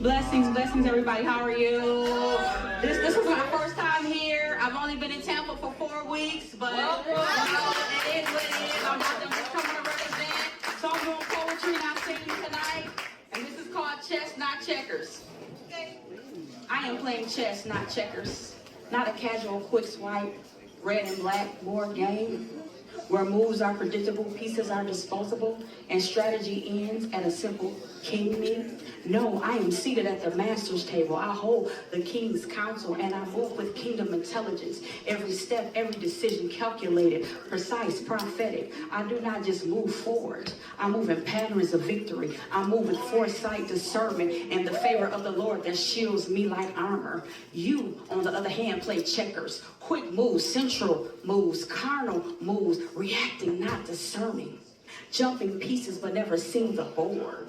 Blessings, everybody. How are you? This is my first time here. I've only been in Tampa for 4 weeks, but it is what it is. I'm out there just coming to represent. So I'm doing poetry and I'm singing tonight. And this is called Chess, Not Checkers. I am playing chess, not checkers. Not a casual quick swipe, red and black board game, where moves are predictable, pieces are disposable, and strategy ends at a simple king me. No, I am seated at the master's table. I hold the king's counsel, and I move with kingdom intelligence. Every step, every decision calculated, precise, prophetic. I do not just move forward. I move in patterns of victory. I move with foresight, discernment, and the favor of the Lord that shields me like armor. You, on the other hand, play checkers. Quick moves, central moves, carnal moves, reacting, not discerning. Jumping pieces but never seeing the board.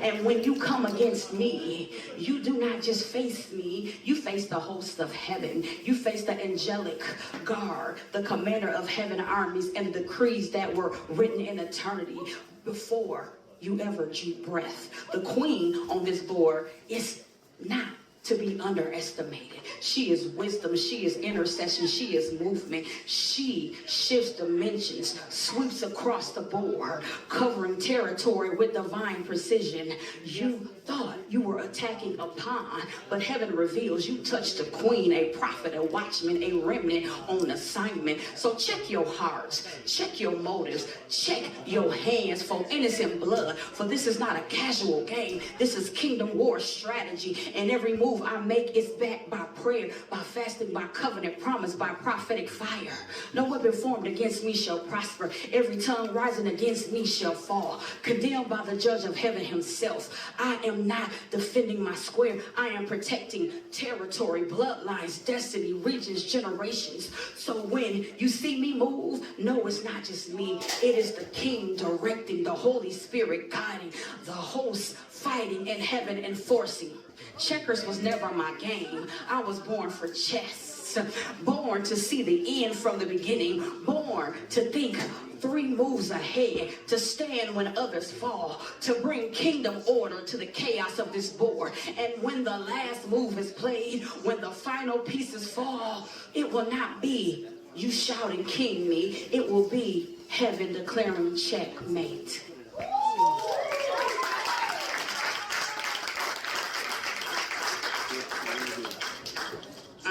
And when you come against me, you do not just face me, you face the host of heaven. You face the angelic guard, the commander of heaven armies, and the decrees that were written in eternity before you ever drew breath. The queen on this board is not to be underestimated. She is wisdom, she is intercession, she is movement. She shifts dimensions, sweeps across the board, covering territory with divine precision. You thought you were attacking a pawn, but heaven reveals you touched a queen, a prophet, a watchman, a remnant on assignment. So check your hearts, check your motives, check your hands for innocent blood, for this is not a casual game. This is kingdom war strategy, and every move I make is backed by prayer, by fasting, by covenant promise, by prophetic fire. No weapon formed against me shall prosper. Every tongue rising against me shall fall, condemned by the judge of heaven himself. I am not defending my square. I am protecting territory, bloodlines, destiny, regions, generations. So when you see me move, no, it's not just me. It is the King directing, the Holy Spirit guiding, the host fighting, and heaven enforcing. Checkers was never my game. I was born for chess, born to see the end from the beginning, born to think 3 moves ahead, to stand when others fall, to bring kingdom order to the chaos of this board. And when the last move is played, when the final pieces fall, it will not be you shouting king me, it will be heaven declaring checkmate.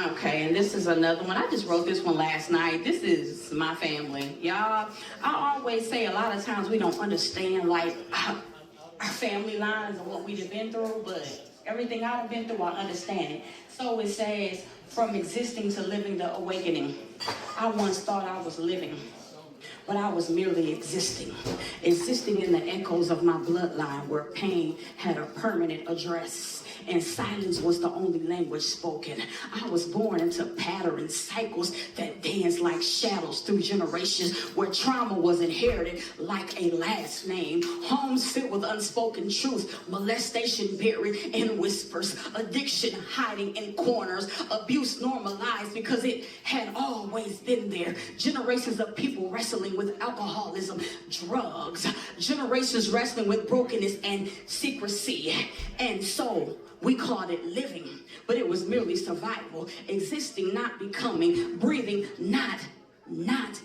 Okay, and this is another one. I just wrote this one last night. This is my family. Y'all, I always say a lot of times we don't understand like our family lines and what we've been through, but everything I've been through, I understand it. So it says, from existing to living the awakening. I once thought I was living, but I was merely existing in the echoes of my bloodline where pain had a permanent address and silence was the only language spoken. I was born into patterns, cycles that dance like shadows through generations, where trauma was inherited like a last name. Homes filled with unspoken truth, molestation buried in whispers, addiction hiding in corners, abuse normalized because it had always been there. Generations of people wrestling with alcoholism, drugs, generations wrestling with brokenness and secrecy. And so we called it living, but it was merely survival, existing, not becoming, breathing, not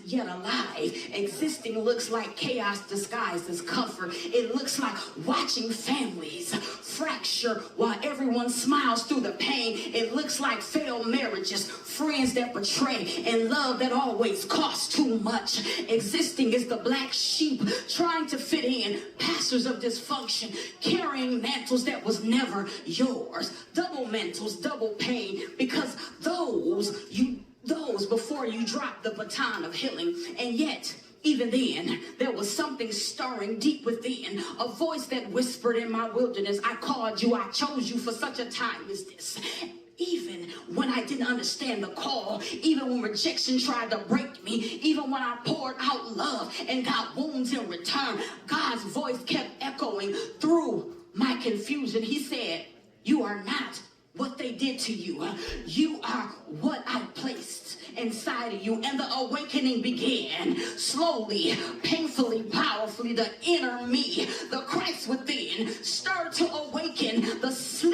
yet alive. Existing looks like chaos disguised as comfort. It looks like watching families fracture while everyone smiles through the pain. It looks like failed marriages, friends that betray, and love that always costs too much. Existing is the black sheep trying to fit in, pastors of dysfunction, carrying mantles that was never yours. Double mantles, double pain, because those before you drop the baton of healing. And yet, even then, there was something stirring deep within, a voice that whispered in my wilderness, I called you, I chose you for such a time as this. Even when I didn't understand the call, even when rejection tried to break me, even when I poured out love and got wounds in return, God's voice kept echoing through my confusion. He said, you are not what they did to you. You are what I placed inside of you. And the awakening began slowly, painfully, powerfully. The inner me, the Christ within, stirred to awaken the sleep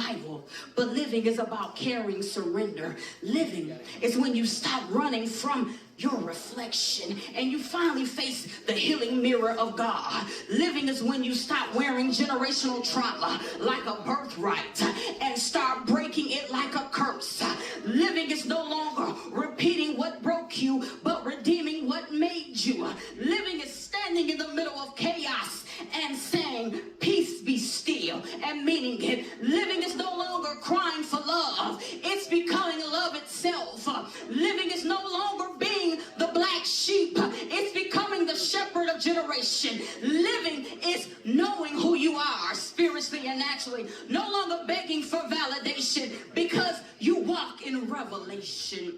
survival, but living is about carrying surrender. Living is when you stop running from your reflection and you finally face the healing mirror of God. Living is when you stop wearing generational trauma like a birthright and start breaking it like a curse. Living is no longer repeating what broke you, but redeeming what made you. Living is standing in the middle of chaos and saying, peace be still, and meaning it. Living is no longer crying for love. It's becoming love itself. Living is no longer being the black sheep. It's becoming the shepherd of generation. Living is knowing who you are spiritually and naturally. No longer begging for validation because you walk in revelation.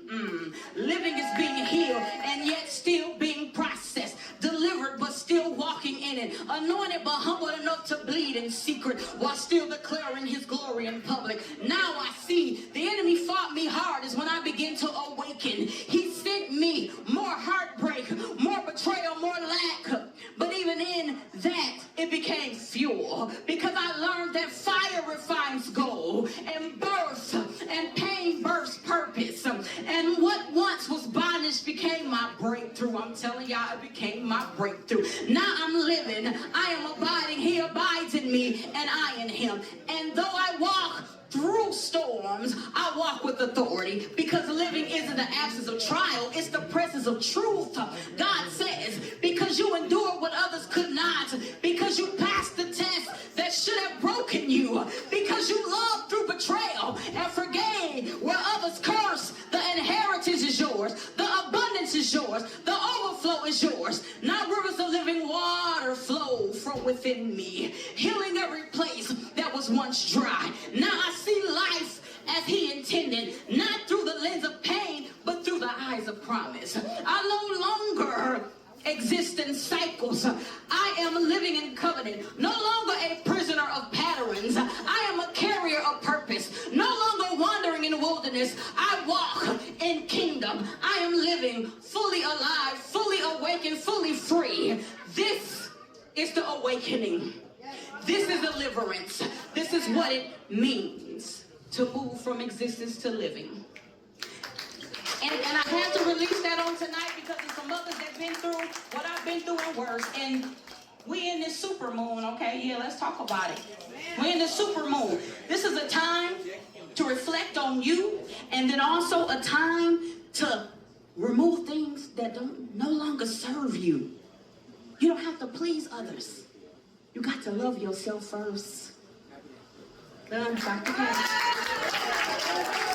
Living is being healed and yet still being processed. Delivered but still walking in it. Anointed but humble enough to bleed in secret while still declaring his glory in public. Now I see the enemy fought me hard is when I begin to awaken. He sent me more heartbreak, more betrayal, more lack. But even in that, it became fuel because I learned that fire refines gold and birth and pain births purpose. And what once was bondage became my breakthrough. I'm telling y'all, it became my breakthrough. Now I'm living, I am abiding, he abides in me, and I in him. And though I walk through storms, I walk with authority because living isn't the absence of trial, it's the presence of truth. God says, because you endured what others could not, because you passed the test that should have broken you, because you loved through betrayal and forgave where others cursed, the inheritance is yours, the abundance is yours, the overflow is yours. Now rivers of living water flow from within me, healing every place that was once dry. Now I see life as he intended, not through the lens of pain, but through the eyes of promise. I no longer exist in cycles. I am living in covenant, no longer a prisoner of patterns. I am a carrier of purpose, no longer wandering in wilderness. I walk in kingdom. I am living fully alive, fully awakened, fully free. This is the awakening. This is deliverance. This is what it means to move from existence to living. And I had to release that on tonight because there's some others that been through what I've been through and worse. And we in this super moon, okay? Yeah, let's talk about it. We're in the super moon. This is a time to reflect on you, and then also a time to remove things that don't no longer serve you. You don't have to please others. You got to love yourself first. Done, Dr. Cash.